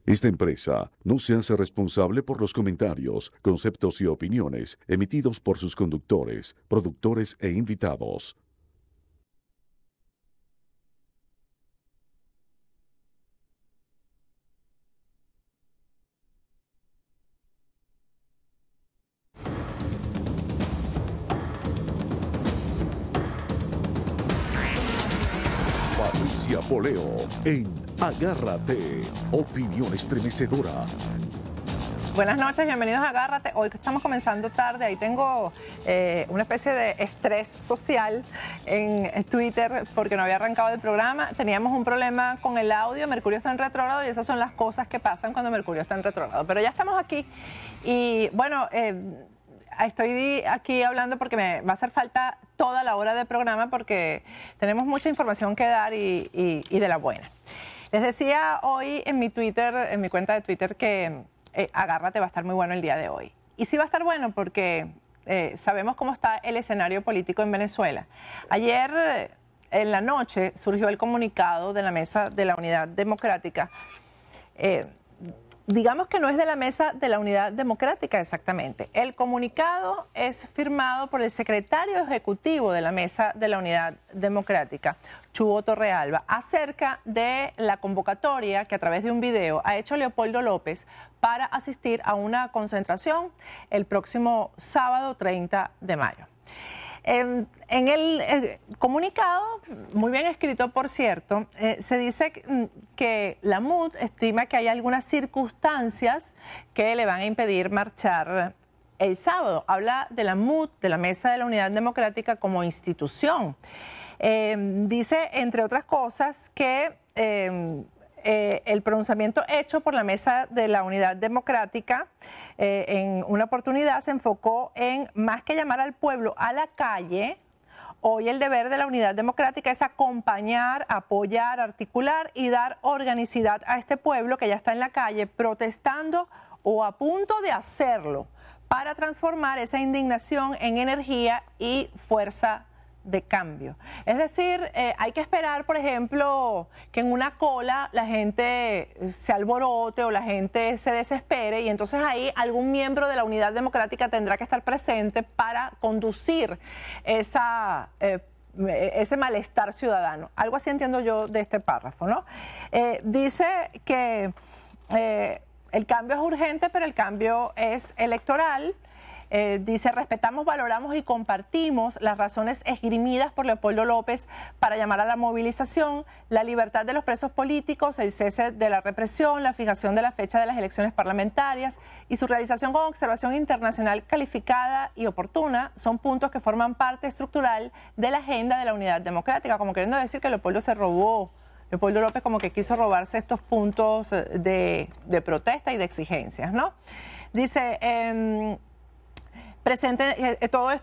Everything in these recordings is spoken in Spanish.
Esta empresa no se hace responsable por los comentarios, conceptos y opiniones emitidos por sus conductores, productores e invitados. Patricia Poleo en Agárrate, opinión estremecedora. Buenas noches, bienvenidos a Agárrate. Hoy estamos comenzando tarde, ahí tengo una especie de estrés social en Twitter porque no había arrancado el programa. Teníamos un problema con el audio, Mercurio está en retrógrado y esas son las cosas que pasan cuando Mercurio está en retrógrado. Pero ya estamos aquí y bueno, estoy aquí hablando porque me va a hacer falta toda la hora del programa porque tenemos mucha información que dar y de la buena. Les decía hoy en mi Twitter, en mi cuenta de Twitter que Agárrate va a estar muy bueno el día de hoy. Y sí va a estar bueno porque sabemos cómo está el escenario político en Venezuela. Ayer en la noche surgió el comunicado de la Mesa de la Unidad Democrática. Digamos que no es de la Mesa de la Unidad Democrática exactamente. El comunicado es firmado por el secretario ejecutivo de la Mesa de la Unidad Democrática, Chugo Torrealba, acerca de la convocatoria que a través de un video ha hecho Leopoldo López para asistir a una concentración el próximo sábado 30 de mayo. En el comunicado, muy bien escrito por cierto, se dice que la MUD estima que hay algunas circunstancias que le van a impedir marchar el sábado. Habla de la MUD, de la Mesa de la Unidad Democrática como institución. Dice, entre otras cosas, que el pronunciamiento hecho por la Mesa de la Unidad Democrática en una oportunidad se enfocó en, más que llamar al pueblo a la calle, hoy el deber de la Unidad Democrática es acompañar, apoyar, articular y dar organicidad a este pueblo que ya está en la calle protestando o a punto de hacerlo para transformar esa indignación en energía y fuerza de cambio. Es decir, hay que esperar, por ejemplo, que en una cola la gente se alborote o la gente se desespere y entonces ahí algún miembro de la Unidad Democrática tendrá que estar presente para conducir ese malestar ciudadano. Algo así entiendo yo de este párrafo, ¿no? Dice que el cambio es urgente, pero el cambio es electoral. Dice, respetamos, valoramos y compartimos las razones esgrimidas por Leopoldo López para llamar a la movilización, la libertad de los presos políticos, el cese de la represión, la fijación de la fecha de las elecciones parlamentarias y su realización con observación internacional calificada y oportuna son puntos que forman parte estructural de la agenda de la Unidad Democrática, como queriendo decir que Leopoldo se robó. Leopoldo López como que quiso robarse estos puntos de protesta y de exigencias, ¿no? Dice, presente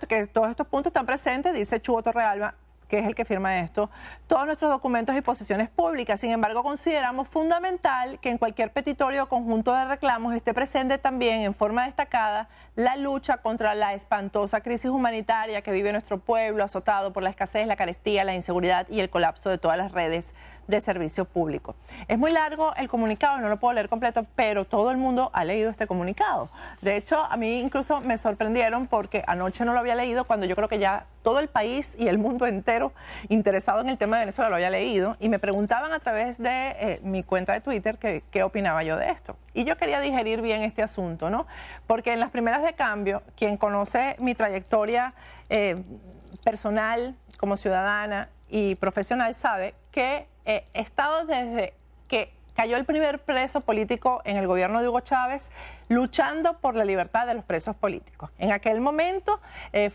que todos estos puntos están presentes, dice Chugo Torrealba, que es el que firma esto, todos nuestros documentos y posiciones públicas. Sin embargo, consideramos fundamental que en cualquier petitorio o conjunto de reclamos esté presente también en forma destacada la lucha contra la espantosa crisis humanitaria que vive nuestro pueblo, azotado por la escasez, la carestía, la inseguridad y el colapso de todas las redes de servicio público. Es muy largo el comunicado, no lo puedo leer completo, pero todo el mundo ha leído este comunicado. De hecho, a mí incluso me sorprendieron porque anoche no lo había leído cuando yo creo que ya todo el país y el mundo entero interesado en el tema de Venezuela lo había leído y me preguntaban a través de mi cuenta de Twitter qué opinaba yo de esto. Y yo quería digerir bien este asunto, ¿no? Porque en las primeras de cambio, quien conoce mi trayectoria personal como ciudadana y profesional sabe que he estado desde que cayó el primer preso político en el gobierno de Hugo Chávez luchando por la libertad de los presos políticos. En aquel momento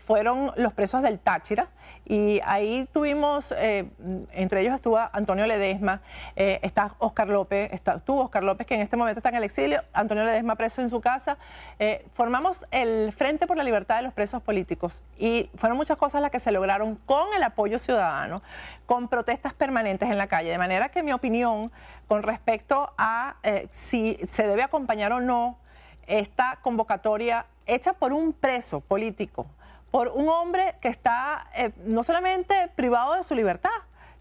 fueron los presos del Táchira y ahí tuvimos, entre ellos estuvo Antonio Ledesma, está Oscar López, estuvo Oscar López que en este momento está en el exilio, Antonio Ledesma preso en su casa. Formamos el Frente por la Libertad de los Presos Políticos y fueron muchas cosas las que se lograron con el apoyo ciudadano, con protestas permanentes en la calle, de manera que mi opinión con respecto a si se debe acompañar o no esta convocatoria hecha por un preso político, por un hombre que está no solamente privado de su libertad,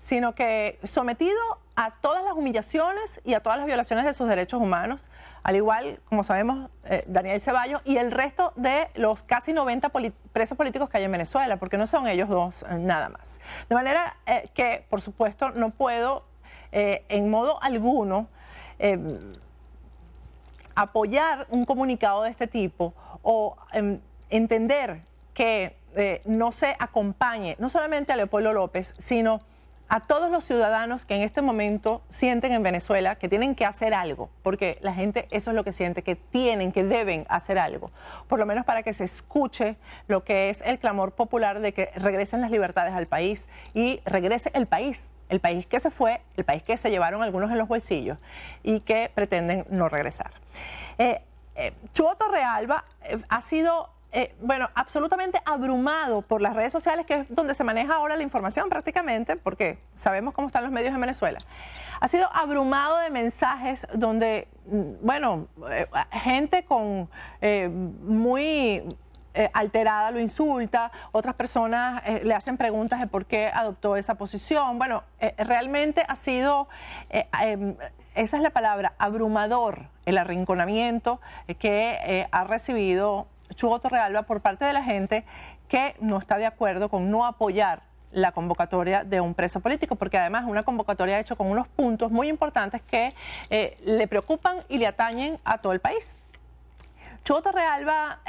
sino que sometido a todas las humillaciones y a todas las violaciones de sus derechos humanos, al igual, como sabemos, Daniel Ceballos y el resto de los casi 90 presos políticos que hay en Venezuela, porque no son ellos dos nada más. De manera que, por supuesto, no puedo en modo alguno apoyar un comunicado de este tipo o entender que no se acompañe no solamente a Leopoldo López, sino a todos los ciudadanos que en este momento sienten en Venezuela que tienen que hacer algo, porque la gente eso es lo que siente, que tienen, que deben hacer algo, por lo menos para que se escuche lo que es el clamor popular de que regresen las libertades al país y regrese el país que se fue, el país que se llevaron algunos en los bolsillos y que pretenden no regresar. Chugo Torrealba ha sido absolutamente abrumado por las redes sociales, que es donde se maneja ahora la información prácticamente, porque sabemos cómo están los medios en Venezuela. Ha sido abrumado de mensajes donde, gente con muy alterada lo insulta, otras personas le hacen preguntas de por qué adoptó esa posición. Bueno, realmente ha sido, esa es la palabra, abrumador el arrinconamiento que ha recibido Chugo Torrealba por parte de la gente que no está de acuerdo con no apoyar la convocatoria de un preso político, porque además es una convocatoria hecha con unos puntos muy importantes que le preocupan y le atañen a todo el país. Chugo Torrealba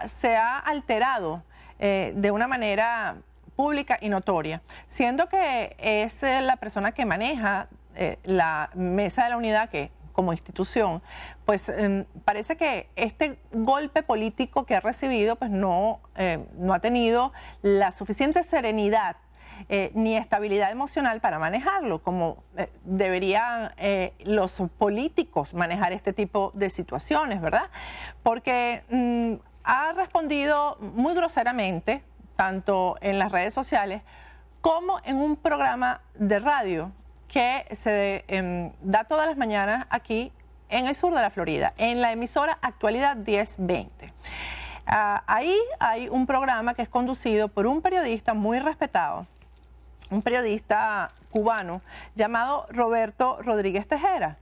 se ha alterado de una manera pública y notoria, siendo que es la persona que maneja la Mesa de la Unidad, que como institución, pues parece que este golpe político que ha recibido pues no ha tenido la suficiente serenidad ni estabilidad emocional para manejarlo, como deberían los políticos manejar este tipo de situaciones, ¿verdad? Porque ha respondido muy groseramente, tanto en las redes sociales como en un programa de radio que se da todas las mañanas aquí en el sur de la Florida, en la emisora Actualidad 1020. Ahí hay un programa que es conducido por un periodista muy respetado, un periodista cubano llamado Roberto Rodríguez Tejera,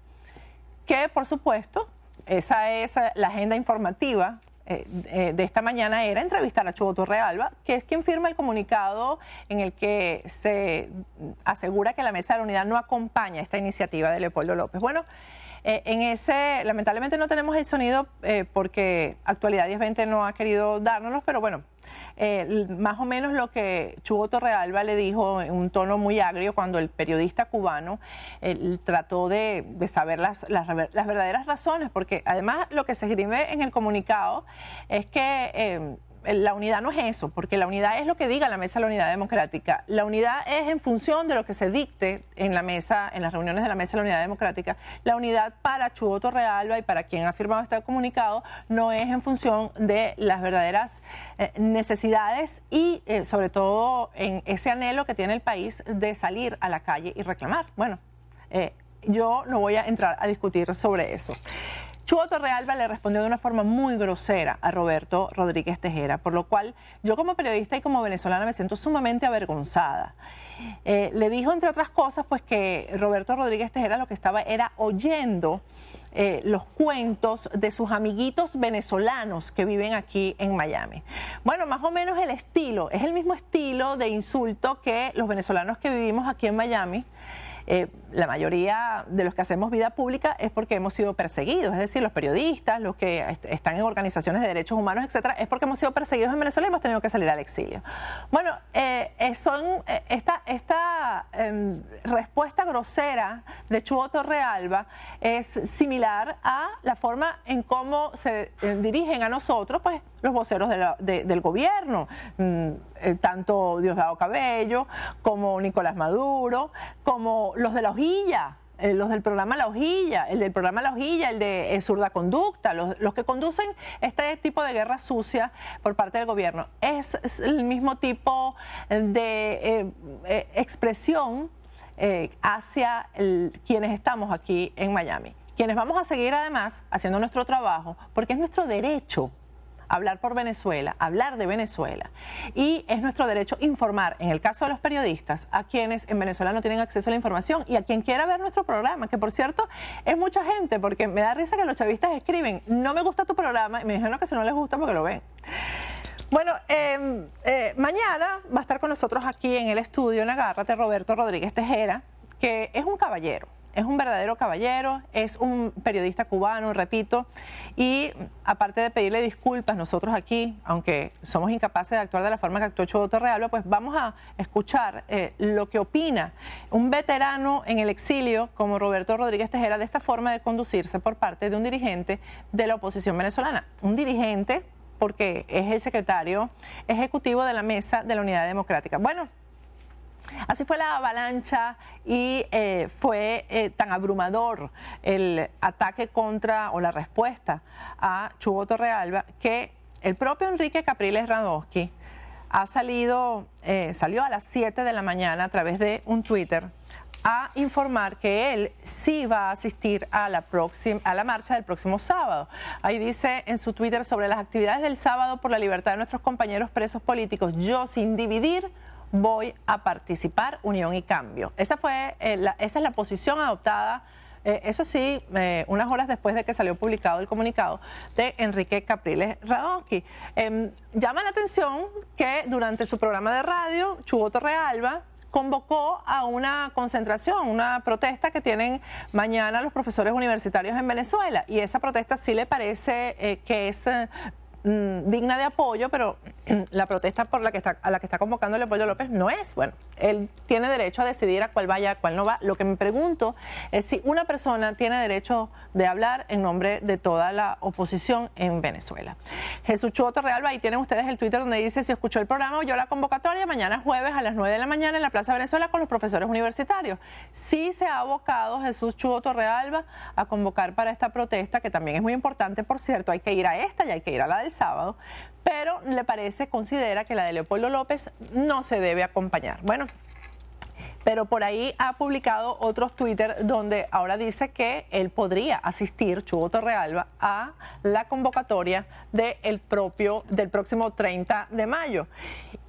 que por supuesto, esa es la agenda informativa de esta mañana, era entrevistar a Chugo Torrealba, que es quien firma el comunicado en el que se asegura que la Mesa de la Unidad no acompaña esta iniciativa de Leopoldo López. Bueno, en ese, lamentablemente no tenemos el sonido porque Actualidad 1020 no ha querido dárnoslo, pero bueno, más o menos lo que Chugo Torrealba le dijo en un tono muy agrio cuando el periodista cubano trató de saber las verdaderas razones, porque además lo que se escribe en el comunicado es que la unidad no es eso, porque la unidad es lo que diga la Mesa de la Unidad Democrática. La unidad es en función de lo que se dicte en la mesa, en las reuniones de la Mesa de la Unidad Democrática. La unidad para Chugo Torrealba y para quien ha firmado este comunicado no es en función de las verdaderas necesidades y sobre todo en ese anhelo que tiene el país de salir a la calle y reclamar. Bueno, yo no voy a entrar a discutir sobre eso. Chugo Torrealba le respondió de una forma muy grosera a Roberto Rodríguez Tejera, por lo cual yo como periodista y como venezolana me siento sumamente avergonzada. Le dijo, entre otras cosas, pues que Roberto Rodríguez Tejera lo que estaba era oyendo los cuentos de sus amiguitos venezolanos que viven aquí en Miami. Bueno, más o menos el estilo, es el mismo estilo de insulto que los venezolanos que vivimos aquí en Miami. La mayoría de los que hacemos vida pública es porque hemos sido perseguidos, es decir, los periodistas, los que están en organizaciones de derechos humanos, etcétera, es porque hemos sido perseguidos en Venezuela y hemos tenido que salir al exilio. Bueno, esta respuesta grosera de Chugo Torrealba es similar a la forma en cómo se dirigen a nosotros, pues, los voceros del gobierno, tanto Diosdado Cabello como Nicolás Maduro, como los de La Hojilla, los del programa La Hojilla, el del programa La Hojilla, el de Zurda Conducta, los que conducen este tipo de guerra sucia por parte del gobierno. Es el mismo tipo de expresión hacia quienes estamos aquí en Miami, quienes vamos a seguir además haciendo nuestro trabajo, porque es nuestro derecho hablar por Venezuela, hablar de Venezuela. Y es nuestro derecho informar, en el caso de los periodistas, a quienes en Venezuela no tienen acceso a la información y a quien quiera ver nuestro programa, que por cierto es mucha gente, porque me da risa que los chavistas escriben, no me gusta tu programa, y me dijeron que si no les gusta porque lo ven. Bueno, mañana va a estar con nosotros aquí en el estudio, en Agárrate, Roberto Rodríguez Tejera, que es un caballero, es un verdadero caballero, es un periodista cubano, repito, y aparte de pedirle disculpas nosotros aquí, aunque somos incapaces de actuar de la forma que actuó Chugo Torrealba, pues vamos a escuchar lo que opina un veterano en el exilio como Roberto Rodríguez Tejera de esta forma de conducirse por parte de un dirigente de la oposición venezolana, un dirigente porque es el secretario ejecutivo de la Mesa de la Unidad Democrática. Bueno, así fue la avalancha y fue tan abrumador el ataque contra o la respuesta a Chugo Torrealba que el propio Enrique Capriles Radonsky salió a las 7 de la mañana a través de un Twitter a informar que él sí va a asistir a la marcha del próximo sábado. Ahí dice en su Twitter sobre las actividades del sábado por la libertad de nuestros compañeros presos políticos, yo sin dividir voy a participar, unión y cambio. Esa es la posición adoptada, eso sí, unas horas después de que salió publicado el comunicado de Enrique Capriles Radonsky. Llama la atención que durante su programa de radio, Chugo Torrealba convocó a una concentración, una protesta que tienen mañana los profesores universitarios en Venezuela, y esa protesta sí le parece que es digna de apoyo, pero la protesta a la que está convocando Leopoldo López no es. Bueno, él tiene derecho a decidir a cuál vaya, a cuál no va. Lo que me pregunto es si una persona tiene derecho de hablar en nombre de toda la oposición en Venezuela. Jesús Chugo Torrealba, ahí tienen ustedes el Twitter donde dice, si escuchó el programa, oyó la convocatoria, mañana jueves a las 9 de la mañana en la Plaza Venezuela con los profesores universitarios. Sí se ha abocado Jesús Chugo Torrealba a convocar para esta protesta, que también es muy importante, por cierto, hay que ir a esta y hay que ir a la del sábado, pero considera que la de Leopoldo López no se debe acompañar. Bueno, pero por ahí ha publicado otros Twitter donde ahora dice que él podría asistir, Chugo Torrealba, a la convocatoria del próximo 30 de mayo.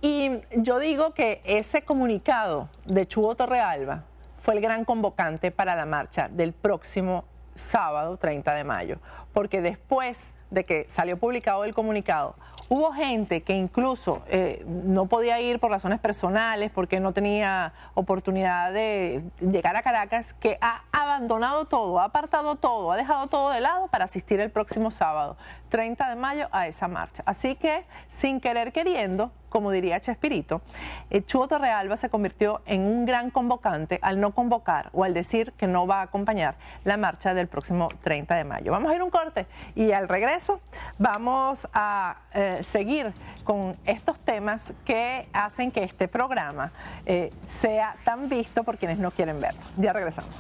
Y yo digo que ese comunicado de Chugo Torrealba fue el gran convocante para la marcha del próximo sábado 30 de mayo, porque después de que salió publicado el comunicado, hubo gente que incluso no podía ir por razones personales, porque no tenía oportunidad de llegar a Caracas, que ha abandonado todo, ha apartado todo, ha dejado todo de lado para asistir el próximo sábado, 30 de mayo, a esa marcha. Así que, sin querer queriendo, como diría Chespirito, Chugo Torrealba se convirtió en un gran convocante al no convocar o al decir que no va a acompañar la marcha del próximo 30 de mayo. Vamos a ir a un corte y al regreso vamos a seguir con estos temas que hacen que este programa sea tan visto por quienes no quieren verlo. Ya regresamos.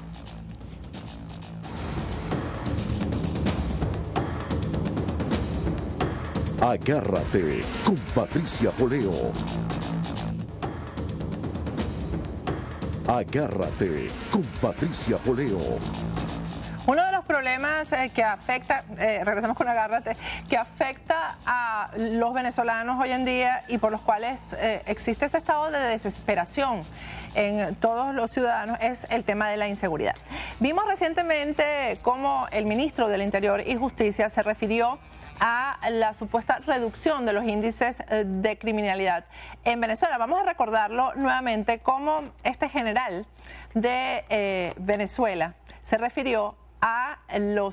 Agárrate con Patricia Poleo. Agárrate con Patricia Poleo. Uno de los problemas que afecta, regresamos con Agárrate, que afecta a los venezolanos hoy en día y por los cuales existe ese estado de desesperación en todos los ciudadanos es el tema de la inseguridad. Vimos recientemente cómo el ministro del Interior y Justicia se refirió a la supuesta reducción de los índices de criminalidad en Venezuela. Vamos a recordarlo nuevamente cómo este general de Venezuela se refirió a lo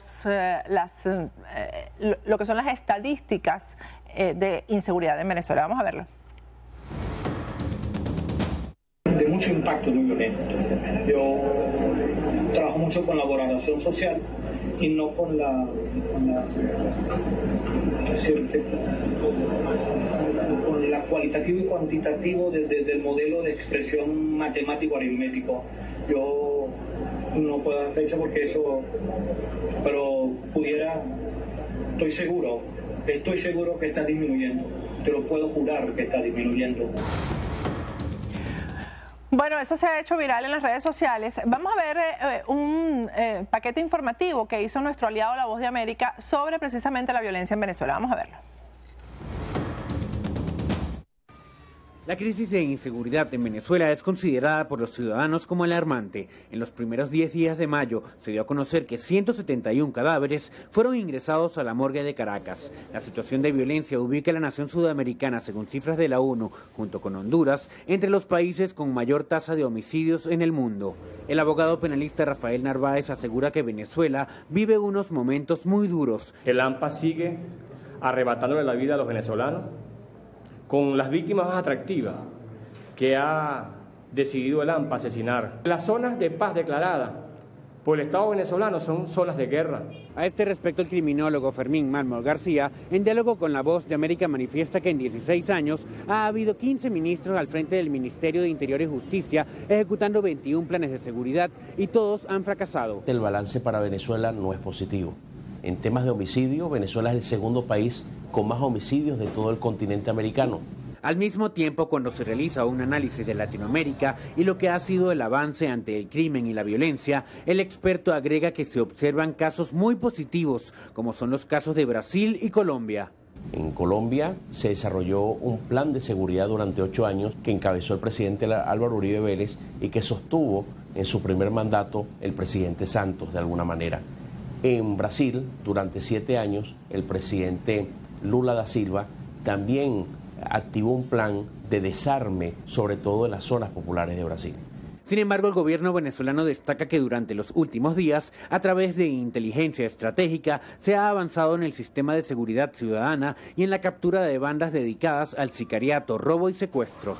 que son las estadísticas de inseguridad en Venezuela. Vamos a verlo. De mucho impacto muy violento. Yo trabajo mucho con la colaboración social y no con la cualitativo y cuantitativo desde el modelo de expresión matemático aritmético. Yo no puedo dar fecha porque eso, pero estoy seguro que está disminuyendo. Te lo puedo jurar que está disminuyendo. Bueno, eso se ha hecho viral en las redes sociales. Vamos a ver un paquete informativo que hizo nuestro aliado La Voz de América sobre precisamente la violencia en Venezuela. Vamos a verlo. La crisis de inseguridad en Venezuela es considerada por los ciudadanos como alarmante. En los primeros 10 días de mayo se dio a conocer que 171 cadáveres fueron ingresados a la morgue de Caracas. La situación de violencia ubica a la nación sudamericana, según cifras de la ONU, junto con Honduras, entre los países con mayor tasa de homicidios en el mundo. El abogado penalista Rafael Narváez asegura que Venezuela vive unos momentos muy duros. El AMPA sigue arrebatándole la vida a los venezolanos, con las víctimas más atractivas que ha decidido el AMPA asesinar. Las zonas de paz declaradas por el Estado venezolano son zonas de guerra. A este respecto, el criminólogo Fermín Mármol García, en diálogo con La Voz de América, manifiesta que en 16 años ha habido 15 ministros al frente del Ministerio de Interior y Justicia, ejecutando 21 planes de seguridad y todos han fracasado. El balance para Venezuela no es positivo. En temas de homicidio, Venezuela es el segundo país con más homicidios de todo el continente americano. Al mismo tiempo, cuando se realiza un análisis de Latinoamérica y lo que ha sido el avance ante el crimen y la violencia, el experto agrega que se observan casos muy positivos, como son los casos de Brasil y Colombia. En Colombia se desarrolló un plan de seguridad durante 8 años que encabezó el presidente Álvaro Uribe Vélez y que sostuvo en su primer mandato el presidente Santos, de alguna manera. En Brasil, durante 7 años, el presidente Lula da Silva también activó un plan de desarme, sobre todo en las zonas populares de Brasil. Sin embargo, el gobierno venezolano destaca que durante los últimos días, a través de inteligencia estratégica, se ha avanzado en el sistema de seguridad ciudadana y en la captura de bandas dedicadas al sicariato, robo y secuestros.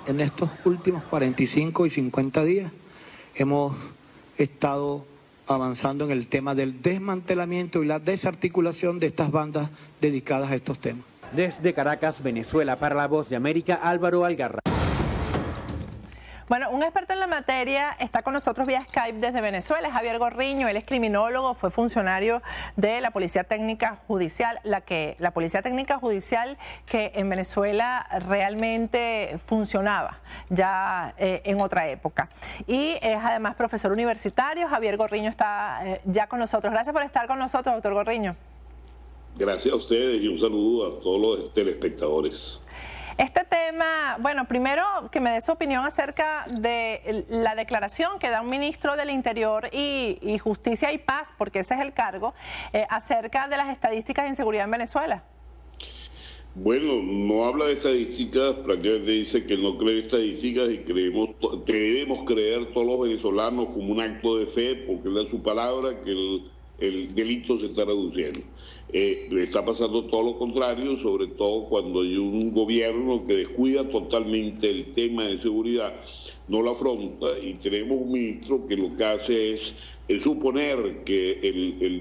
En estos últimos 45 y 50 días hemos estado avanzando en el tema del desmantelamiento y la desarticulación de estas bandas dedicadas a estos temas. Desde Caracas, Venezuela, para La Voz de América, Álvaro Algarra. Bueno, un experto en la materia está con nosotros vía Skype desde Venezuela, Javier Gorriño. Él es criminólogo, fue funcionario de la Policía Técnica Judicial, la Policía Técnica Judicial que en Venezuela realmente funcionaba ya en otra época. Y es además profesor universitario. Javier Gorriño está ya con nosotros. Gracias por estar con nosotros, doctor Gorriño. Gracias a ustedes y un saludo a todos los telespectadores. Este tema, bueno, primero que me dé su opinión acerca de la declaración que da un ministro del Interior y Justicia y Paz, porque ese es el cargo, acerca de las estadísticas de inseguridad en Venezuela. Bueno, no habla de estadísticas, prácticamente dice que no cree estadísticas y debemos creer todos los venezolanos como un acto de fe, porque es de su palabra que el delito se está reduciendo. Está pasando todo lo contrario, sobre todo cuando hay un gobierno que descuida totalmente el tema de seguridad, no lo afronta, y tenemos un ministro que lo que hace es suponer que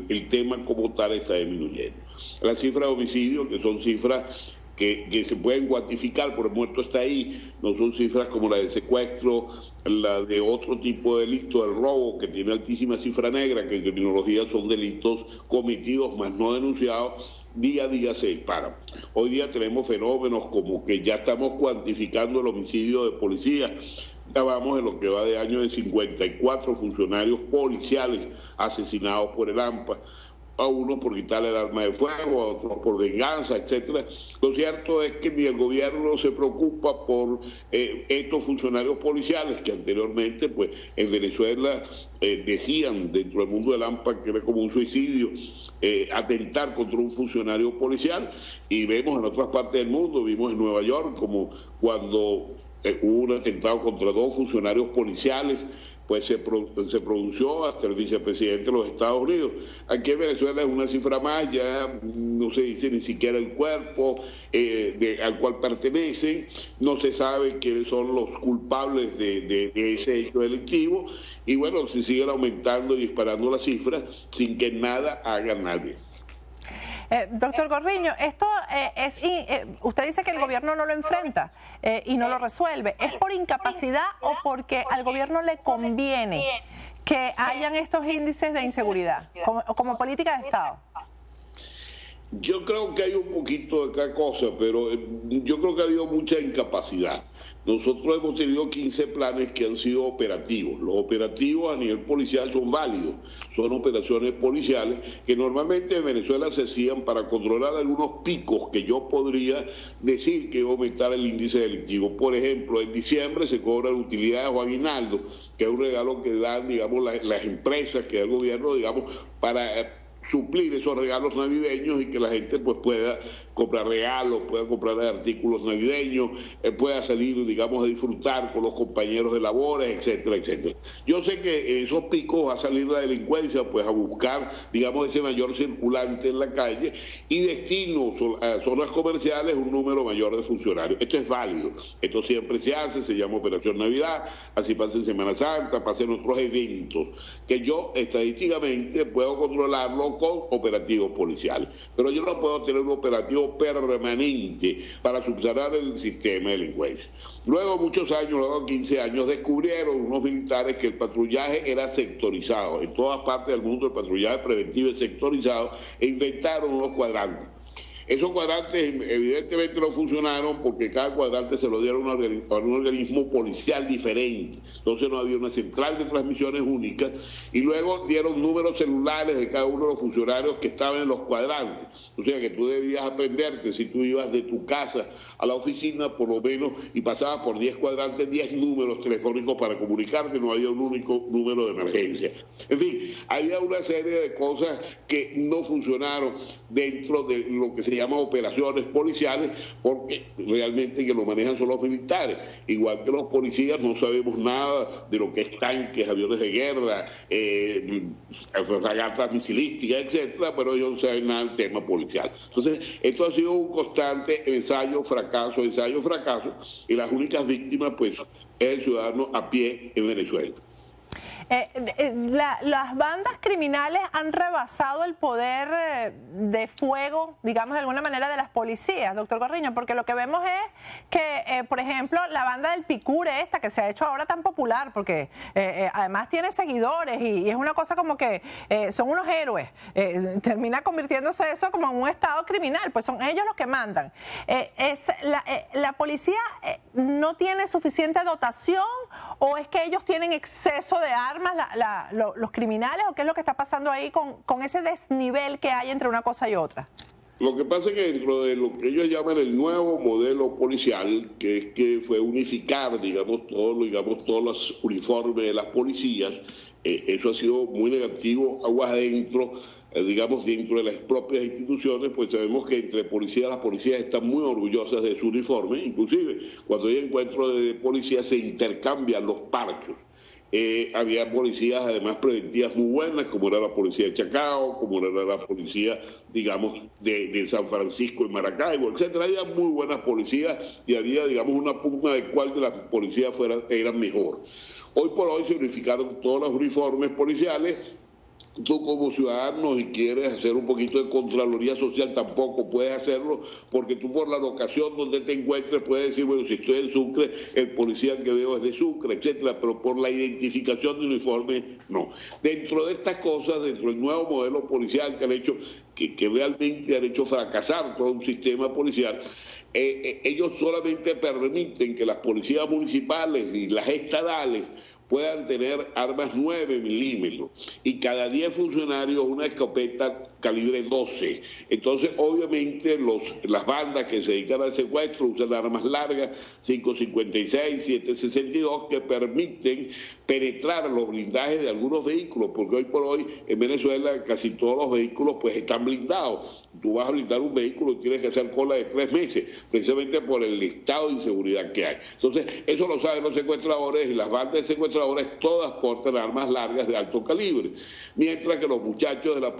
el tema como tal está disminuyendo. Las cifras de homicidio, que son cifras que se pueden cuantificar, por el muerto está ahí, no son cifras como la de secuestro, la de otro tipo de delito, el robo, que tiene altísima cifra negra, que en criminología son delitos cometidos más no denunciados, día a día se disparan. Hoy día tenemos fenómenos como que ya estamos cuantificando el homicidio de policía. Ya vamos en lo que va de año de 54 funcionarios policiales asesinados por el AMPA, a uno por quitarle el arma de fuego, a otros por venganza, etcétera. Lo cierto es que ni el gobierno se preocupa por estos funcionarios policiales que anteriormente, pues, en Venezuela decían dentro del mundo del AMPA que era como un suicidio atentar contra un funcionario policial, y vemos en otras partes del mundo, vimos en Nueva York como cuando hubo un atentado contra 2 funcionarios policiales, pues se pronunció hasta el vicepresidente de los Estados Unidos. Aquí en Venezuela es una cifra más, ya no se dice ni siquiera el cuerpo al cual pertenecen, no se sabe quiénes son los culpables de ese hecho delictivo, y bueno, se siguen aumentando y disparando las cifras sin que nada haga nadie. Doctor Gorriño, esto usted dice que el gobierno no lo enfrenta y no lo resuelve. ¿Es por incapacidad o porque al gobierno le conviene que hayan estos índices de inseguridad como política de Estado? Yo creo que hay un poquito de cada cosa, pero yo creo que ha habido mucha incapacidad. nosotros hemos tenido 15 planes que han sido operativos. Los operativos a nivel policial son válidos, son operaciones policiales que normalmente en Venezuela se hacían para controlar algunos picos que yo podría decir que iba a aumentar el índice delictivo. Por ejemplo, en diciembre se cobran utilidades o aguinaldo, que es un regalo que dan, digamos, las empresas, que da el gobierno, digamos, para suplir esos regalos navideños y que la gente pues pueda comprar regalos, pueda comprar artículos navideños, pueda salir, digamos, a disfrutar con los compañeros de labores, etcétera, etcétera. Yo sé que en esos picos va a salir la delincuencia pues a buscar, digamos, ese mayor circulante en la calle y destino a zonas comerciales un número mayor de funcionarios. Esto es válido, esto siempre se hace, se llama Operación Navidad, así pasa en Semana Santa, pasa en otros eventos, que yo estadísticamente puedo controlarlo con operativos policiales. Pero yo no puedo tener un operativo permanente para subsanar el sistema de delincuencia. Luego, muchos años, luego 15 años, descubrieron unos militares que el patrullaje era sectorizado. En todas partes del mundo el patrullaje preventivo es sectorizado e inventaron unos cuadrantes. Esos cuadrantes evidentemente no funcionaron porque cada cuadrante se lo dieron a un organismo policial diferente. Entonces no había una central de transmisiones única y luego dieron números celulares de cada uno de los funcionarios que estaban en los cuadrantes. O sea que tú debías aprenderte, si tú ibas de tu casa a la oficina por lo menos y pasabas por 10 cuadrantes, 10 números telefónicos para comunicarte, no había un único número de emergencia. En fin, había una serie de cosas que no funcionaron dentro de lo que se llama operaciones policiales, porque realmente que lo manejan son los militares. Igual que los policías no sabemos nada de lo que es tanques, aviones de guerra, fragatas misilísticas, etcétera, pero ellos no saben nada del tema policial. Entonces, esto ha sido un constante ensayo, fracaso, y las únicas víctimas, pues, es el ciudadano a pie en Venezuela. Las bandas criminales han rebasado el poder de fuego, digamos de alguna manera, de las policías, doctor Gorriño, porque lo que vemos es que, por ejemplo, la banda del Picure esta, que se ha hecho ahora tan popular, porque además tiene seguidores y es una cosa como que son unos héroes, termina convirtiéndose eso como en un estado criminal, pues son ellos los que mandan. ¿La policía no tiene suficiente dotación o es que ellos tienen exceso de armas, los criminales, o qué es lo que está pasando ahí con ese desnivel que hay entre una cosa y otra? Lo que pasa es que dentro de lo que ellos llaman el nuevo modelo policial, que es que fue unificar, digamos, todos los uniformes de las policías, eso ha sido muy negativo, aguas adentro, digamos, dentro de las propias instituciones, pues sabemos que entre policías, las policías están muy orgullosas de su uniforme, inclusive cuando hay encuentros de policías se intercambian los parchos. Había policías además preventivas muy buenas, como era la policía de Chacao, como era la policía, digamos, de San Francisco y Maracaibo, etcétera. Había muy buenas policías y había, digamos, una pugna de cuál de las policías eran mejor. Hoy por hoy se unificaron todos los uniformes policiales. Tú como ciudadano, si quieres hacer un poquito de Contraloría Social, tampoco puedes hacerlo, porque tú por la locación donde te encuentres puedes decir, bueno, si estoy en Sucre, el policía que veo es de Sucre, etcétera, pero por la identificación de uniforme, no. Dentro de estas cosas, dentro del nuevo modelo policial que han hecho, que realmente han hecho fracasar todo un sistema policial, ellos solamente permiten que las policías municipales y las estatales puedan tener armas 9 milímetros y cada 10 funcionarios una escopeta calibre 12. Entonces, obviamente, las bandas que se dedican al secuestro usan armas largas, 5.56, 7.62, que permiten penetrar los blindajes de algunos vehículos, porque hoy por hoy en Venezuela casi todos los vehículos pues están blindados. Tú vas a blindar un vehículo y tienes que hacer cola de 3 meses, precisamente por el estado de inseguridad que hay. Entonces, eso lo saben los secuestradores y las bandas de secuestradores todas portan armas largas de alto calibre, mientras que los muchachos de las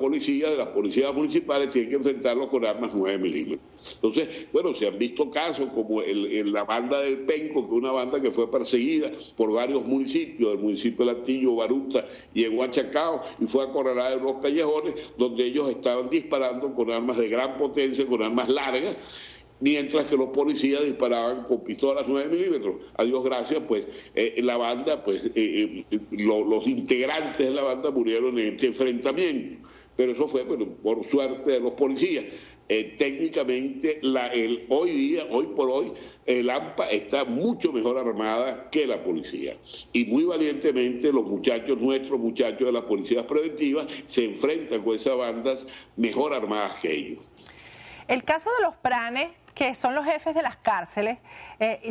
policías municipales tienen que enfrentarlos con armas 9 milímetros. Entonces, bueno, se han visto casos como la banda del Penco, que es una banda que fue perseguida por varios municipios, el municipio de Latillo, Baruta y en Huachacao, y fue acorralada en unos callejones donde ellos estaban disparando con armas de gran potencia, con armas largas, mientras que los policías disparaban con pistolas 9 milímetros. A Dios gracias, pues la banda, pues los integrantes de la banda murieron en este enfrentamiento. pero eso fue por suerte de los policías. Técnicamente, hoy por hoy, el AMPA está mucho mejor armada que la policía. Y muy valientemente nuestros muchachos de las policías preventivas, se enfrentan con esas bandas mejor armadas que ellos. El caso de los pranes, que son los jefes de las cárceles,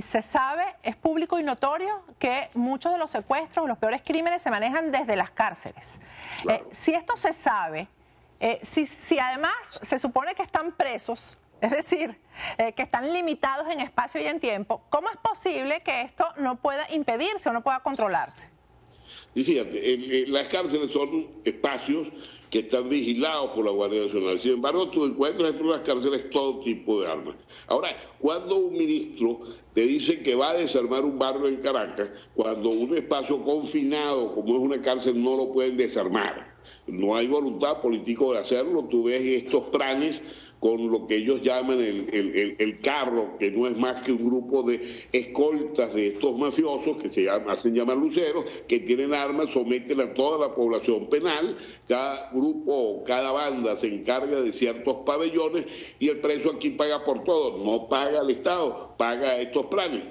se sabe, es público y notorio que muchos de los secuestros, los peores crímenes se manejan desde las cárceles. Claro. Si esto se sabe, si además se supone que están presos, es decir, que están limitados en espacio y en tiempo, ¿cómo es posible que esto no pueda impedirse o no pueda controlarse? Y fíjate, las cárceles son espacios que están vigilados por la Guardia Nacional. Sin embargo, tú encuentras dentro de las cárceles todo tipo de armas. Ahora, cuando un ministro te dice que va a desarmar un barrio en Caracas, cuando un espacio confinado, como es una cárcel, no lo pueden desarmar, no hay voluntad política de hacerlo, tú ves estos planes con lo que ellos llaman el carro, que no es más que un grupo de escoltas de estos mafiosos que hacen llamar luceros, que tienen armas, someten a toda la población penal, cada grupo, cada banda se encarga de ciertos pabellones y el preso aquí paga por todo, no paga el Estado, paga estos planes.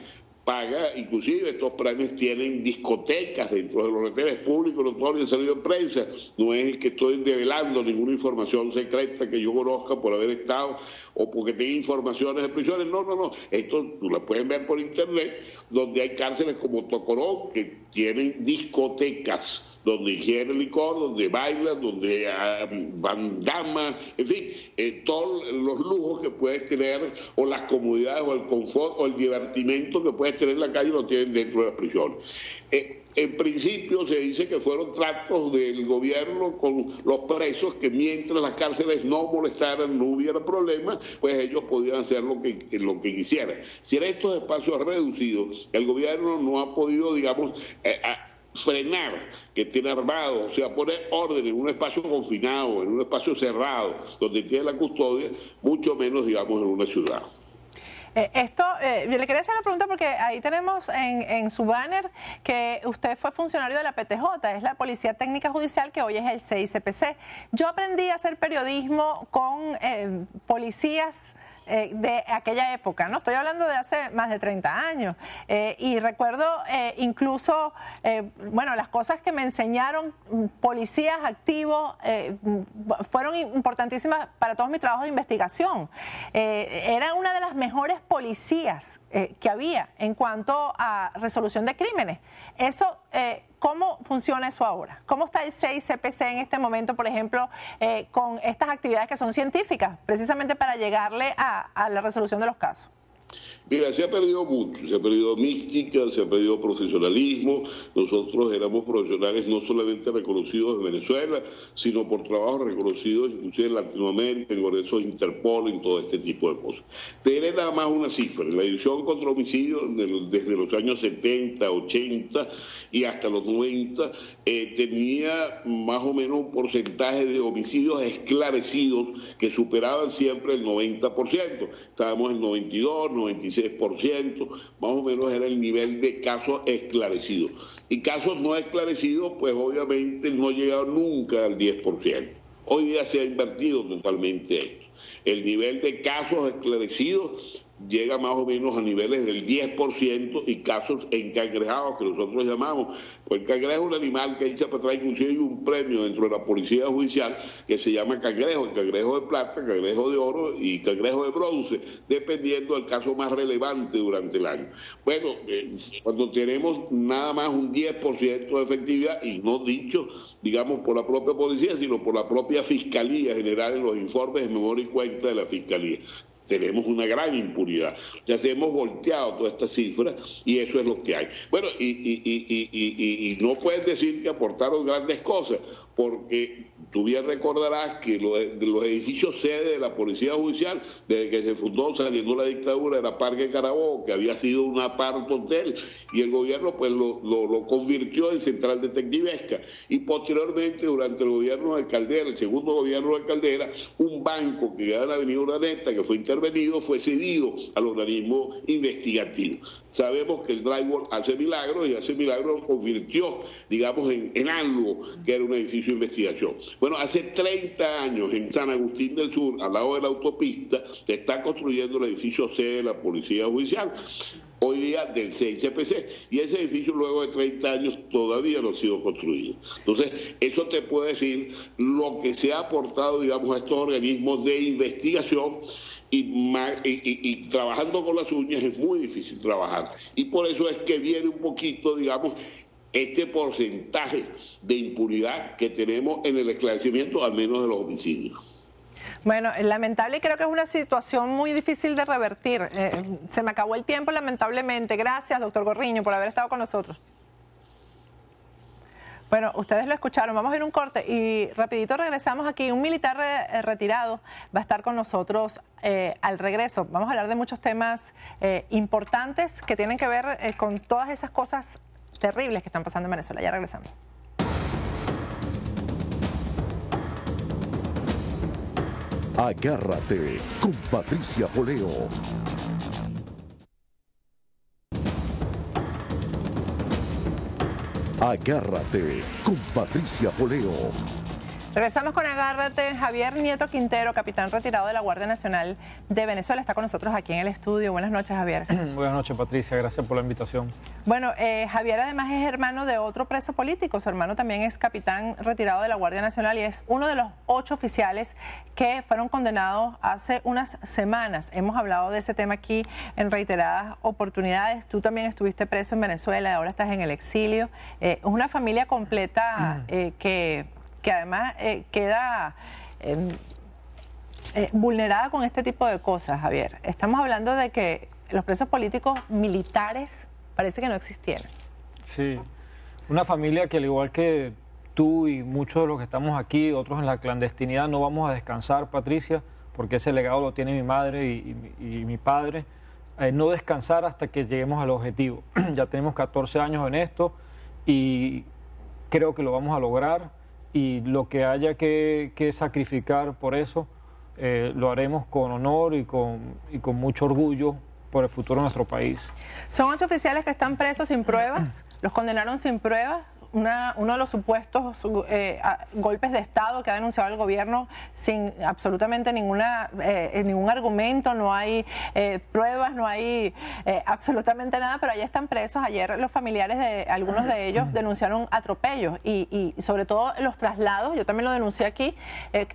Inclusive estos planes tienen discotecas dentro de los retenes públicos, no todo han salido en prensa, no es que estoy develando ninguna información secreta que yo conozca por haber estado o porque tenga informaciones de prisiones, no, esto tú la pueden ver por internet, donde hay cárceles como Tocorón que tienen discotecas, donde ingieren licor, donde bailan, donde van damas, en fin, todos los lujos que puedes tener, o las comodidades, o el confort, o el divertimento que puedes tener en la calle, lo tienen dentro de las prisiones. En principio se dice que fueron tratos del gobierno con los presos, que mientras las cárceles no molestaran, no hubiera problema, pues ellos podían hacer lo que quisieran. Si en estos espacios reducidos, el gobierno no ha podido, digamos, frenar, que tiene armado, o sea, poner orden en un espacio confinado, en un espacio cerrado, donde tiene la custodia, mucho menos, digamos, en una ciudad. Yo le quería hacer la pregunta porque ahí tenemos en su banner que usted fue funcionario de la PTJ, es la Policía Técnica Judicial, que hoy es el CICPC. Yo aprendí a hacer periodismo con policías de aquella época, ¿no? Estoy hablando de hace más de 30 años y recuerdo incluso, bueno, las cosas que me enseñaron policías activos fueron importantísimas para todos mis trabajos de investigación. Era una de las mejores policías que había en cuanto a resolución de crímenes. Eso, ¿cómo funciona eso ahora? ¿Cómo está el CICPC en este momento, por ejemplo, con estas actividades que son científicas, precisamente para llegarle a la resolución de los casos? Mira, se ha perdido mucho, se ha perdido mística, se ha perdido profesionalismo. Nosotros éramos profesionales no solamente reconocidos en Venezuela, sino por trabajos reconocidos inclusive en Latinoamérica, en congresos Interpol, en todo este tipo de cosas. Te diré nada más una cifra: la División contra Homicidios desde los años 70, 80 y hasta los 90 tenía más o menos un porcentaje de homicidios esclarecidos que superaban siempre el 90%. Estábamos en 92, 96%, más o menos era el nivel de casos esclarecidos. Y casos no esclarecidos, pues obviamente no llegaron nunca al 10%. Hoy día se ha invertido totalmente esto. El nivel de casos esclarecidos llega más o menos a niveles del 10% y casos encangrejados, que nosotros llamamos. Pues el cangrejo es un animal que echa para atrás, inclusive hay un premio dentro de la policía judicial que se llama cangrejo, el cangrejo de plata, cangrejo de oro y cangrejo de bronce, dependiendo del caso más relevante durante el año. Bueno, cuando tenemos nada más un 10% de efectividad, y no dicho, digamos, por la propia policía, sino por la propia Fiscalía General en los informes de memoria y cuenta de la Fiscalía, tenemos una gran impunidad. Ya se hemos volteado todas estas cifras y eso es lo que hay. Bueno, y no puedes decir que aportaron grandes cosas, porque tú bien recordarás que los edificios sede de la Policía Judicial, desde que se fundó saliendo la dictadura, era Parque Carabobo, que había sido un apart hotel, y el gobierno pues lo convirtió en central detectivesca. Y posteriormente, durante el gobierno de Caldera, el segundo gobierno de Caldera, un banco que quedaba en la avenida Urdaneta, que fue intervenido, fue cedido al organismo investigativo. Sabemos que el drywall hace milagros, y hace milagros convirtió, digamos, en algo que era un edificio Servicio de Investigación. Bueno, hace 30 años en San Agustín del Sur, al lado de la autopista, se está construyendo el edificio C de la Policía Judicial, hoy día del CICPC, y ese edificio luego de 30 años todavía no ha sido construido. Entonces, eso te puede decir lo que se ha aportado, digamos, a estos organismos de investigación, y trabajando con las uñas es muy difícil trabajar. Y por eso es que viene un poquito, digamos, este porcentaje de impunidad que tenemos en el esclarecimiento, al menos de los homicidios. Bueno, lamentable, y creo que es una situación muy difícil de revertir. Se me acabó el tiempo, lamentablemente. Gracias, doctor Gorriño, por haber estado con nosotros. Bueno, ustedes lo escucharon, vamos a ir un corte y rapidito regresamos aquí. Un militar retirado va a estar con nosotros al regreso. Vamos a hablar de muchos temas importantes que tienen que ver con todas esas cosas terribles que están pasando en Venezuela. Ya regresamos. Agárrate con Patricia Poleo. Agárrate con Patricia Poleo. Regresamos con Agárrate. Javier Nieto Quintero, capitán retirado de la Guardia Nacional de Venezuela, está con nosotros aquí en el estudio. Buenas noches, Javier. Buenas noches, Patricia. Gracias por la invitación. Bueno, Javier además es hermano de otro preso político. Su hermano también es capitán retirado de la Guardia Nacional y es uno de los 8 oficiales que fueron condenados hace unas semanas. Hemos hablado de ese tema aquí en reiteradas oportunidades. Tú también estuviste preso en Venezuela y ahora estás en el exilio. Es una familia completa que además queda vulnerada con este tipo de cosas, Javier. Estamos hablando de que los presos políticos militares parece que no existieran. Sí, una familia que al igual que tú y muchos de los que estamos aquí, otros en la clandestinidad, no vamos a descansar, Patricia, porque ese legado lo tiene mi madre y mi padre, no descansar hasta que lleguemos al objetivo. Ya tenemos 14 años en esto y creo que lo vamos a lograr. Y lo que haya que sacrificar por eso, lo haremos con honor y con mucho orgullo por el futuro de nuestro país. Son 8 oficiales que están presos sin pruebas, los condenaron sin pruebas. Uno de los supuestos golpes de Estado que ha denunciado el gobierno sin absolutamente ningún argumento, no hay pruebas, no hay absolutamente nada, pero allá están presos. Ayer los familiares de algunos de ellos denunciaron atropellos y sobre todo los traslados, yo también lo denuncié aquí,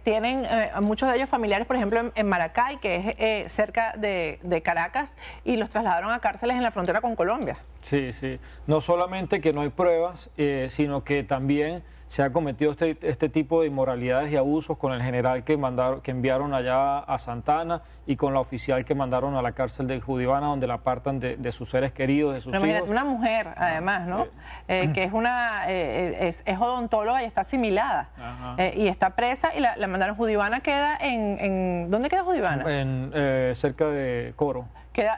tienen muchos de ellos familiares, por ejemplo, en Maracay, que es cerca de Caracas, y los trasladaron a cárceles en la frontera con Colombia. Sí, sí. No solamente que no hay pruebas, sino que también se ha cometido este tipo de inmoralidades y abusos con el general que enviaron allá a Santana y con la oficial que mandaron a la cárcel de Judivana, donde la apartan de sus seres queridos, de sus hijos. Imagínate, una mujer, además, ¿no? Que es odontóloga y está asimilada. Y está presa y la mandaron. Judivana queda ¿dónde queda Judivana? Cerca de Coro. Queda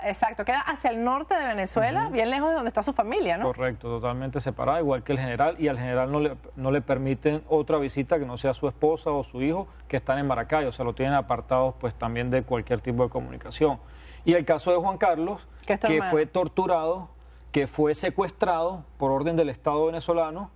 hacia el norte de Venezuela, bien lejos de donde está su familia, ¿no? Correcto, totalmente separada, igual que el general, y al general no le permiten otra visita que no sea su esposa o su hijo, que están en Maracay, o sea, lo tienen apartados pues también de cualquier tipo de comunicación. Y el caso de Juan Carlos, que fue torturado, que fue secuestrado por orden del Estado venezolano,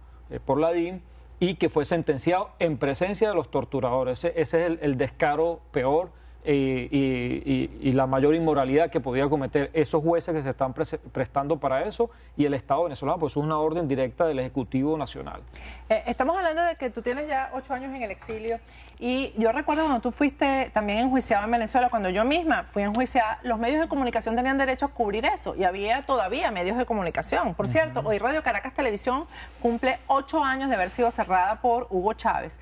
por la DIM, y que fue sentenciado en presencia de los torturadores. Ese es el descaro peor y la mayor inmoralidad que podía cometer esos jueces que se están prestando para eso, y el Estado venezolano, pues es una orden directa del Ejecutivo Nacional. Estamos hablando de que tú tienes ya 8 años en el exilio, y yo recuerdo cuando tú fuiste también enjuiciado en Venezuela, cuando yo misma fui enjuiciada, los medios de comunicación tenían derecho a cubrir eso, y había todavía medios de comunicación. Por cierto, hoy Radio Caracas Televisión cumple 8 años de haber sido cerrada por Hugo Chávez,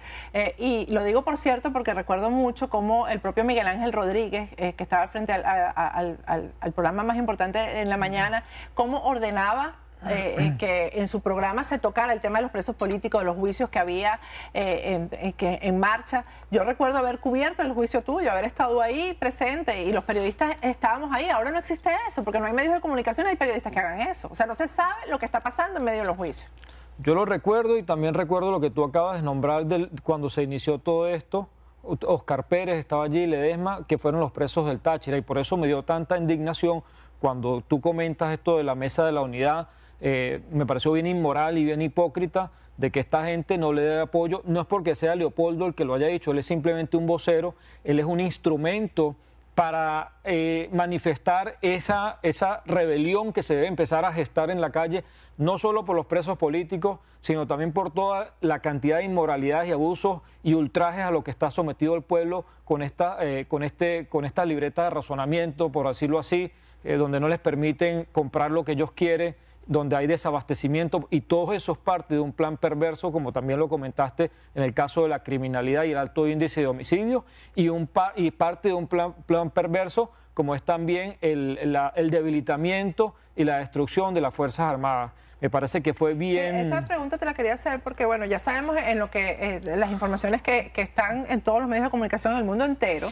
y lo digo por cierto porque recuerdo mucho cómo el propio Miguel Ángel Rodríguez, que estaba al frente al programa más importante en la mañana, cómo ordenaba que en su programa se tocara el tema de los presos políticos, de los juicios que había en marcha. Yo recuerdo haber cubierto el juicio tuyo, haber estado ahí presente, y los periodistas estábamos ahí. Ahora no existe eso, porque no hay medios de comunicación, hay periodistas que hagan eso. O sea, no se sabe lo que está pasando en medio de los juicios. Yo lo recuerdo, y también recuerdo lo que tú acabas de nombrar cuando se inició todo esto. Oscar Pérez estaba allí, Ledesma, que fueron los presos del Táchira, y por eso me dio tanta indignación cuando tú comentas esto de la mesa de la unidad. Me pareció bien inmoral y bien hipócrita de que esta gente no le dé apoyo. No es porque sea Leopoldo el que lo haya dicho, él es simplemente un vocero, él es un instrumento para manifestar esa rebelión que se debe empezar a gestar en la calle, no solo por los presos políticos, sino también por toda la cantidad de inmoralidades y abusos y ultrajes a lo que está sometido el pueblo con esta libreta de razonamiento, por decirlo así, donde no les permiten comprar lo que ellos quieren, donde hay desabastecimiento, y todo eso es parte de un plan perverso, como también lo comentaste en el caso de la criminalidad y el alto índice de homicidios, y parte de un plan perverso como es también el debilitamiento y la destrucción de las Fuerzas Armadas. Me parece que fue bien... Sí, esa pregunta te la quería hacer porque, bueno, ya sabemos en lo que las informaciones que están en todos los medios de comunicación en el mundo entero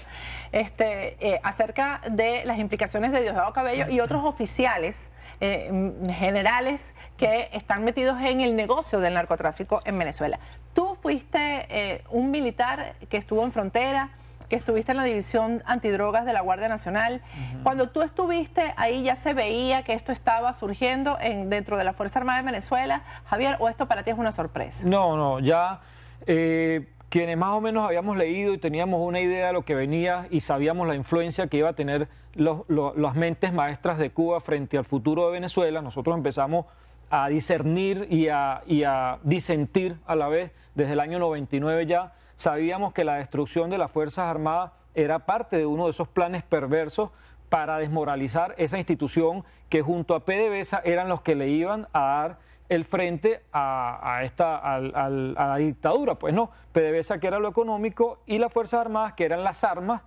acerca de las implicaciones de Diosdado Cabello y otros oficiales generales que están metidos en el negocio del narcotráfico en Venezuela. Tú fuiste un militar que estuvo en frontera, que estuviste en la división antidrogas de la Guardia Nacional. Cuando tú estuviste ahí, ¿ya se veía que esto estaba surgiendo dentro de la Fuerza Armada de Venezuela, Javier, o esto para ti es una sorpresa? No, ya quienes más o menos habíamos leído y teníamos una idea de lo que venía y sabíamos la influencia que iba a tener las mentes maestras de Cuba frente al futuro de Venezuela, nosotros empezamos a discernir y a disentir a la vez desde el año 99 ya. Sabíamos que la destrucción de las Fuerzas Armadas era parte de uno de esos planes perversos para desmoralizar esa institución que junto a PDVSA eran los que le iban a dar el frente a la dictadura. Pues no, PDVSA que era lo económico y las Fuerzas Armadas que eran las armas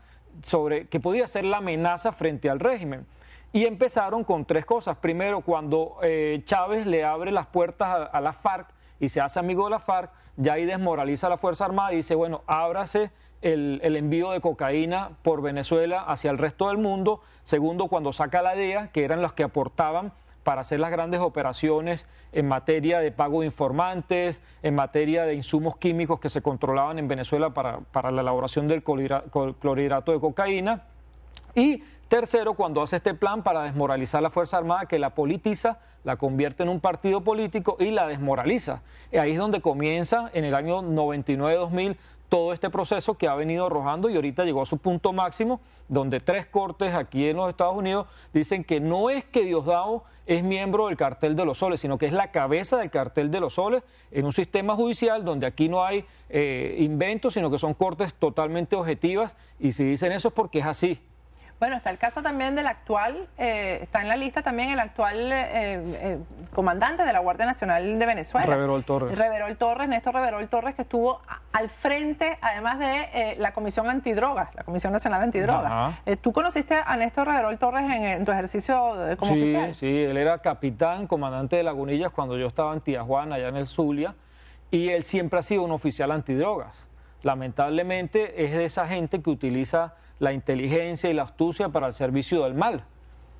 que podía ser la amenaza frente al régimen. Y empezaron con tres cosas. Primero, cuando Chávez le abre las puertas a la FARC y se hace amigo de la FARC, ya ahí desmoraliza a la Fuerza Armada y dice, bueno, ábrase el envío de cocaína por Venezuela hacia el resto del mundo. Segundo, cuando saca la DEA, que eran los que aportaban para hacer las grandes operaciones en materia de pago de informantes, en materia de insumos químicos que se controlaban en Venezuela para la elaboración del clorhidrato de cocaína. Y tercero, cuando hace este plan para desmoralizar la Fuerza Armada, que la politiza, la convierte en un partido político y la desmoraliza. Y ahí es donde comienza en el año 99-2000 todo este proceso que ha venido arrojando y ahorita llegó a su punto máximo, donde tres cortes aquí en los Estados Unidos dicen que no es que Diosdado es miembro del Cartel de los Soles, sino que es la cabeza del Cartel de los Soles en un sistema judicial donde aquí no hay inventos, sino que son cortes totalmente objetivas, y si dicen eso es porque es así. Bueno, está el caso también del actual, está en la lista también el actual comandante de la Guardia Nacional de Venezuela. Reverol Torres. Néstor Reverol Torres, que estuvo al frente, además de la Comisión Antidrogas, la Comisión Nacional Antidrogas. ¿Tú conociste a Néstor Reverol Torres en tu ejercicio como oficial? Sí, él era capitán, comandante de Lagunillas cuando yo estaba en Tijuana, allá en el Zulia, y él siempre ha sido un oficial antidrogas. Lamentablemente es de esa gente que utiliza la inteligencia y la astucia para el servicio del mal.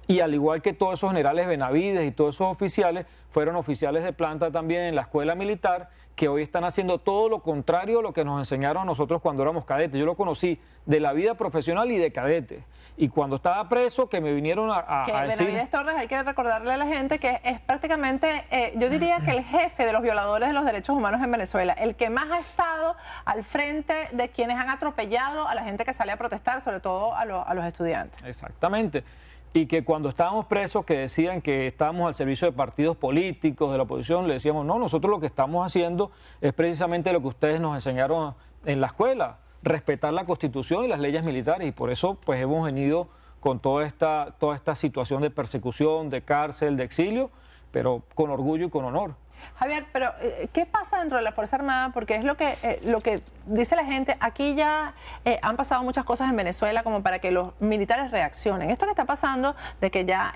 Y al igual que todos esos generales Benavides y todos esos oficiales, fueron oficiales de planta también en la escuela militar, que hoy están haciendo todo lo contrario a lo que nos enseñaron a nosotros cuando éramos cadetes. Yo lo conocí de la vida profesional y de cadete. Y cuando estaba preso, que me vinieron a decir... Benavides Torres, hay que recordarle a la gente que es prácticamente, yo diría que el jefe de los violadores de los derechos humanos en Venezuela, el que más ha estado al frente de quienes han atropellado a la gente que sale a protestar, sobre todo a los estudiantes. Exactamente. Y que cuando estábamos presos, que decían que estábamos al servicio de partidos políticos, de la oposición, le decíamos, no, nosotros lo que estamos haciendo es precisamente lo que ustedes nos enseñaron en la escuela, respetar la Constitución y las leyes militares, y por eso pues hemos venido con toda esta situación de persecución, de cárcel, de exilio, pero con orgullo y con honor. Javier, pero ¿qué pasa dentro de la Fuerza Armada? Porque es lo que dice la gente. Aquí ya han pasado muchas cosas en Venezuela como para que los militares reaccionen. Esto que está pasando, de que ya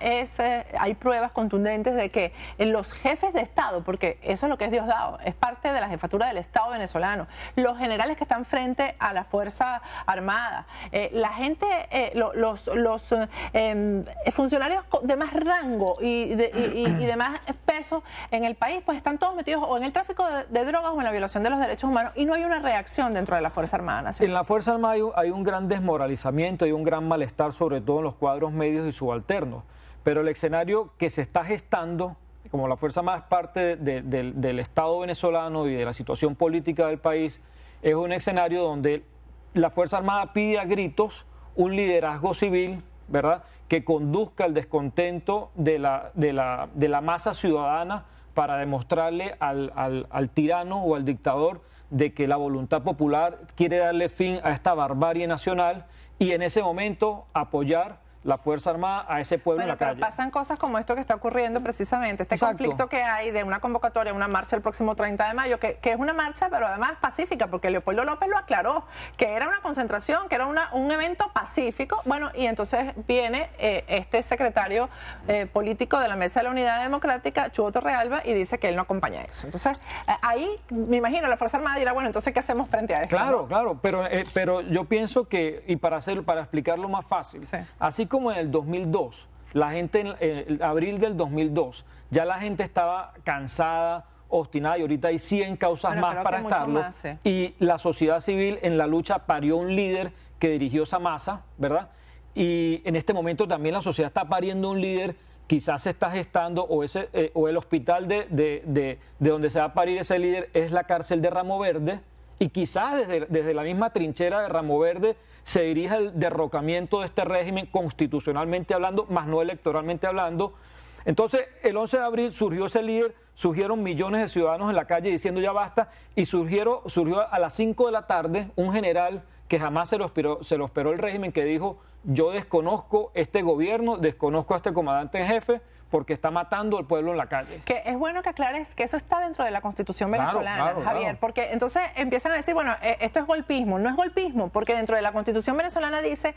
hay pruebas contundentes de que los jefes de Estado, porque eso es lo que es Diosdado, es parte de la jefatura del Estado venezolano, los generales que están frente a la Fuerza Armada, la gente, los funcionarios de más rango y de más peso en el país, pues están todos metidos o en el tráfico de drogas o en la violación de los derechos humanos, y no hay una reacción dentro de la Fuerza Armada Nacional. En la Fuerza Armada hay un gran desmoralizamiento, hay un gran malestar, sobre todo en los cuadros medios y subalternos, pero el escenario que se está gestando como la Fuerza Armada es parte del Estado venezolano y de la situación política del país, es un escenario donde la Fuerza Armada pide a gritos un liderazgo civil, ¿verdad?, que conduzca el descontento de la masa ciudadana para demostrarle al tirano o al dictador de que la voluntad popular quiere darle fin a esta barbarie nacional y en ese momento apoyar la Fuerza Armada a ese pueblo en la calle. Pero pasan cosas como esto que está ocurriendo precisamente, este Exacto. conflicto que hay de una convocatoria, una marcha el próximo 30 de mayo, que es una marcha pero además pacífica, porque Leopoldo López lo aclaró, que era una concentración, que era un evento pacífico. Bueno, y entonces viene este secretario político de la Mesa de la Unidad Democrática, Chugo Torrealba, y dice que él no acompaña eso. Entonces, ahí me imagino la Fuerza Armada dirá, bueno, entonces ¿qué hacemos frente a esto? Claro, ¿no? claro, pero yo pienso que, y para explicarlo más fácil, Sí. así como en el 2002, la gente en abril del 2002, ya la gente estaba cansada, obstinada, y ahorita hay 100 causas Bueno, más creo para que mucho estarlo, más, sí. y la sociedad civil en la lucha parió un líder que dirigió esa masa, ¿verdad? Y en este momento también la sociedad está pariendo un líder, quizás se está gestando, o el hospital de donde se va a parir ese líder es la cárcel de Ramo Verde, y quizás desde la misma trinchera de Ramo Verde se dirige el derrocamiento de este régimen constitucionalmente hablando, más no electoralmente hablando. Entonces, el 11 de abril surgió ese líder, surgieron millones de ciudadanos en la calle diciendo ya basta, y surgió a las 5 de la tarde un general que jamás se lo esperó el régimen, que dijo: yo desconozco este gobierno, desconozco a este comandante en jefe, porque está matando al pueblo en la calle. Que es bueno que aclares que eso está dentro de la Constitución Claro, venezolana, claro, Javier, claro. porque entonces empiezan a decir, bueno, esto es golpismo. No es golpismo, porque dentro de la Constitución venezolana dice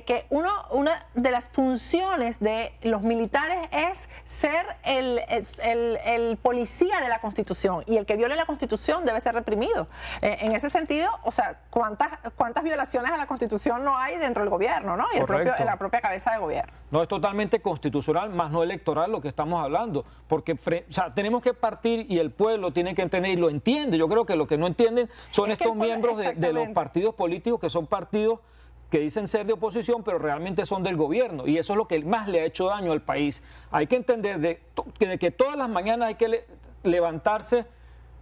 que una de las funciones de los militares es ser el policía de la Constitución, y el que viole la Constitución debe ser reprimido. En ese sentido, o sea, ¿cuántas violaciones a la Constitución no hay dentro del gobierno, ¿no? Y la propia cabeza de gobierno. No, es totalmente constitucional, más no electoral lo que estamos hablando, porque o sea, tenemos que partir, y el pueblo tiene que entender, y lo entiende. Yo creo que lo que no entienden son estos miembros de los partidos políticos, que son partidos que dicen ser de oposición, pero realmente son del gobierno, y eso es lo que más le ha hecho daño al país. Hay que entender de que todas las mañanas hay que levantarse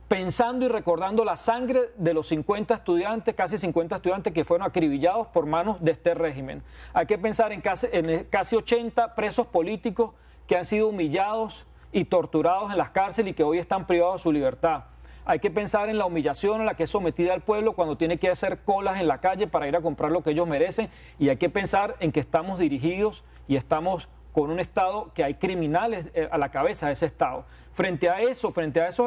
pensando y recordando la sangre de los 50 estudiantes, casi 50 estudiantes que fueron acribillados por manos de este régimen. Hay que pensar en casi 80 presos políticos que han sido humillados y torturados en las cárceles y que hoy están privados de su libertad. Hay que pensar en la humillación a la que es sometida el pueblo cuando tiene que hacer colas en la calle para ir a comprar lo que ellos merecen, y hay que pensar en que estamos dirigidos y estamos con un Estado que hay criminales a la cabeza de ese Estado. Frente a esos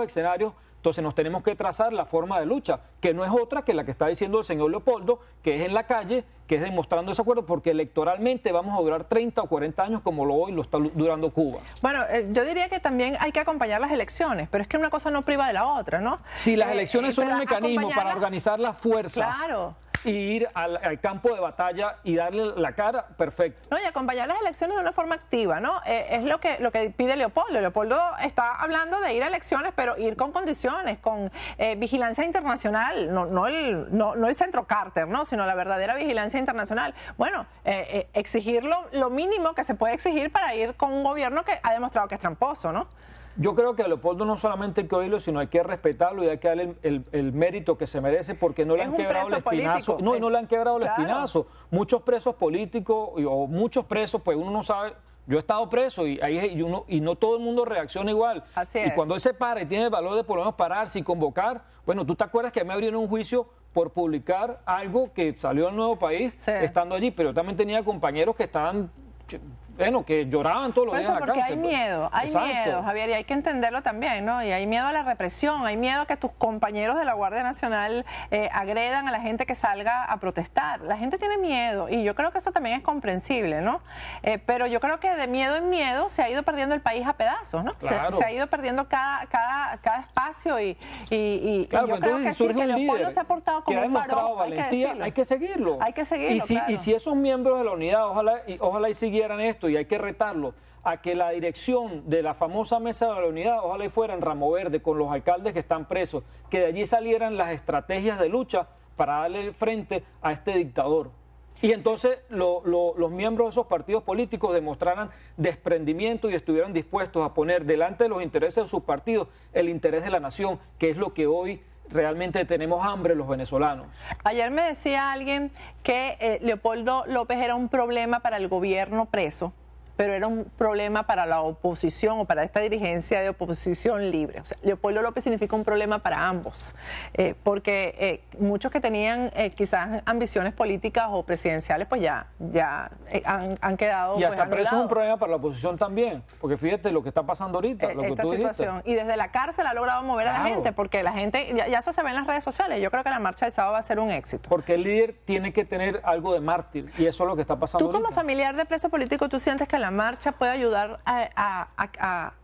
escenarios, entonces nos tenemos que trazar la forma de lucha, que no es otra que la que está diciendo el señor Leopoldo, que es en la calle, que es demostrando ese acuerdo, porque electoralmente vamos a durar 30 o 40 años como hoy lo está durando Cuba. Bueno, yo diría que también hay que acompañar las elecciones, pero es que una cosa no priva de la otra, ¿no? Si las elecciones son un mecanismo para organizar las fuerzas, claro, y ir al campo de batalla y darle la cara, perfecto. No, y acompañar las elecciones de una forma activa, ¿no? Es lo que pide Leopoldo. Leopoldo está hablando de ir a elecciones, pero ir con condiciones, con vigilancia internacional, no el centro Carter, ¿no? Sino la verdadera vigilancia internacional. Bueno, exigir lo mínimo que se puede exigir para ir con un gobierno que ha demostrado que es tramposo, ¿no? Yo creo que a Leopoldo no solamente hay que oírlo, sino hay que respetarlo y hay que darle el mérito que se merece, porque no le han quebrado el espinazo. No, y no le han quebrado el espinazo. Muchos presos políticos o muchos presos, pues uno no sabe. Yo he estado preso y no todo el mundo reacciona igual. Así es. Y cuando él se para y tiene el valor de por lo menos pararse y convocar, bueno, ¿tú te acuerdas que me abrieron un juicio por publicar algo que salió al Nuevo País estando allí? Pero yo también tenía compañeros que estaban... Bueno, que lloraban todos los días en la porque cárcel. Hay miedo, Javier, y hay que entenderlo también, ¿no? Y hay miedo a la represión, hay miedo a que tus compañeros de la Guardia Nacional agredan a la gente que salga a protestar. La gente tiene miedo, y yo creo que eso también es comprensible, ¿no? Pero yo creo que de miedo en miedo se ha ido perdiendo el país a pedazos, ¿no? Claro. Se ha ido perdiendo cada espacio, y claro, yo creo que sí, que Leopoldo se ha portado como un varón, valentía, hay que seguirlo. Hay que seguirlo, y si esos miembros de la unidad, ojalá y siguieran esto, y hay que retarlo a que la dirección de la famosa mesa de la unidad, ojalá y fuera en Ramo Verde, con los alcaldes que están presos, que de allí salieran las estrategias de lucha para darle frente a este dictador. Y entonces los miembros de esos partidos políticos demostraran desprendimiento y estuvieran dispuestos a poner delante de los intereses de sus partidos el interés de la nación, que es lo que hoy realmente tenemos hambre los venezolanos. Ayer me decía alguien que Leopoldo López era un problema para el gobierno preso, pero era un problema para la oposición o para esta dirigencia de oposición libre. O sea, Leopoldo López significa un problema para ambos, porque muchos que tenían quizás ambiciones políticas o presidenciales, pues ya han quedado. Y hasta pues, preso es un problema para la oposición también, porque fíjate lo que está pasando ahorita, lo que esta tú situación. dijiste. Y desde la cárcel ha logrado mover a la gente, porque la gente, ya eso se ve en las redes sociales. Yo creo que la marcha del sábado va a ser un éxito. Porque el líder tiene que tener algo de mártir, y eso es lo que está pasando Tú como ahorita. familiar de preso político, ¿tú sientes que la marcha puede ayudar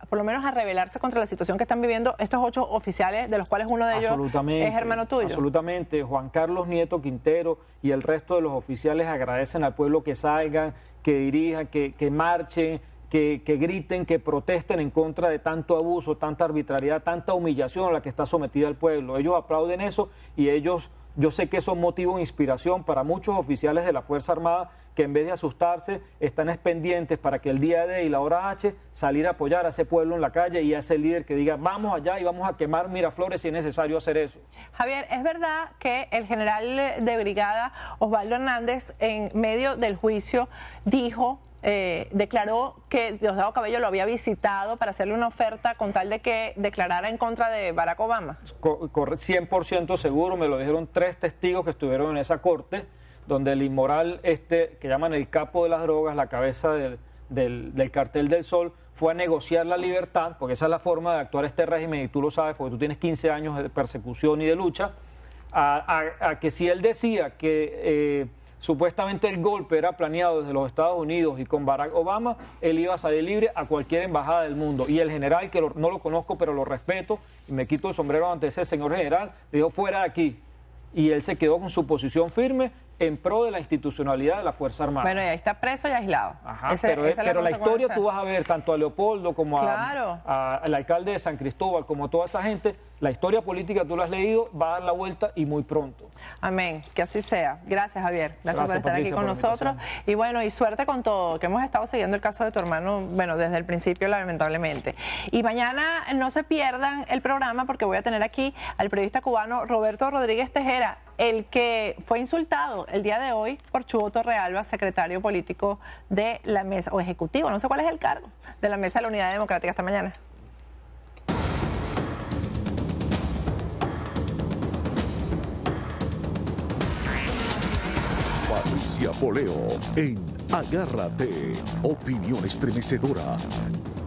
por lo menos a rebelarse contra la situación que están viviendo estos 8 oficiales, de los cuales uno de ellos es hermano tuyo? Absolutamente. Juan Carlos Nieto Quintero y el resto de los oficiales agradecen al pueblo que salgan, que dirijan, que marchen, que griten, que protesten en contra de tanto abuso, tanta arbitrariedad, tanta humillación a la que está sometida el pueblo. Ellos aplauden eso y ellos, yo sé que son motivo de inspiración para muchos oficiales de la Fuerza Armada que en vez de asustarse están pendientes para que el día D y la hora H salir a apoyar a ese pueblo en la calle y a ese líder que diga vamos allá y vamos a quemar Miraflores si es necesario hacer eso. Javier, ¿es verdad que el general de brigada Osvaldo Hernández en medio del juicio declaró que Diosdado Cabello lo había visitado para hacerle una oferta con tal de que declarara en contra de Barack Obama? 100% seguro, me lo dijeron 3 testigos que estuvieron en esa corte, donde el inmoral que llaman el capo de las drogas, la cabeza del cartel del Sol, fue a negociar la libertad, porque esa es la forma de actuar este régimen, y tú lo sabes porque tú tienes 15 años de persecución y de lucha, a que si él decía que supuestamente el golpe era planeado desde los Estados Unidos y con Barack Obama, él iba a salir libre a cualquier embajada del mundo. Y el general, que no lo conozco, pero lo respeto, y me quito el sombrero ante ese señor general, le dijo fuera de aquí. Y él se quedó con su posición firme en pro de la institucionalidad de la Fuerza Armada. Bueno, y ahí está preso y aislado. Ajá, pero la historia tú vas a ver tanto a Leopoldo como al alcalde de San Cristóbal, como toda esa gente, la historia política tú la has leído, va a dar la vuelta y muy pronto. Amén, que así sea. Gracias, Javier. Gracias por estar aquí con nosotros. Y bueno, y suerte con todo, que hemos estado siguiendo el caso de tu hermano, bueno, desde el principio, lamentablemente. Y mañana no se pierdan el programa porque voy a tener aquí al periodista cubano Roberto Rodríguez Tejera, el que fue insultado el día de hoy por Chubo Torrealba, secretario político de la mesa, o ejecutivo, no sé cuál es el cargo, de la Mesa de la Unidad Democrática. Hasta mañana. Patricia Poleo en Agárrate, opinión estremecedora.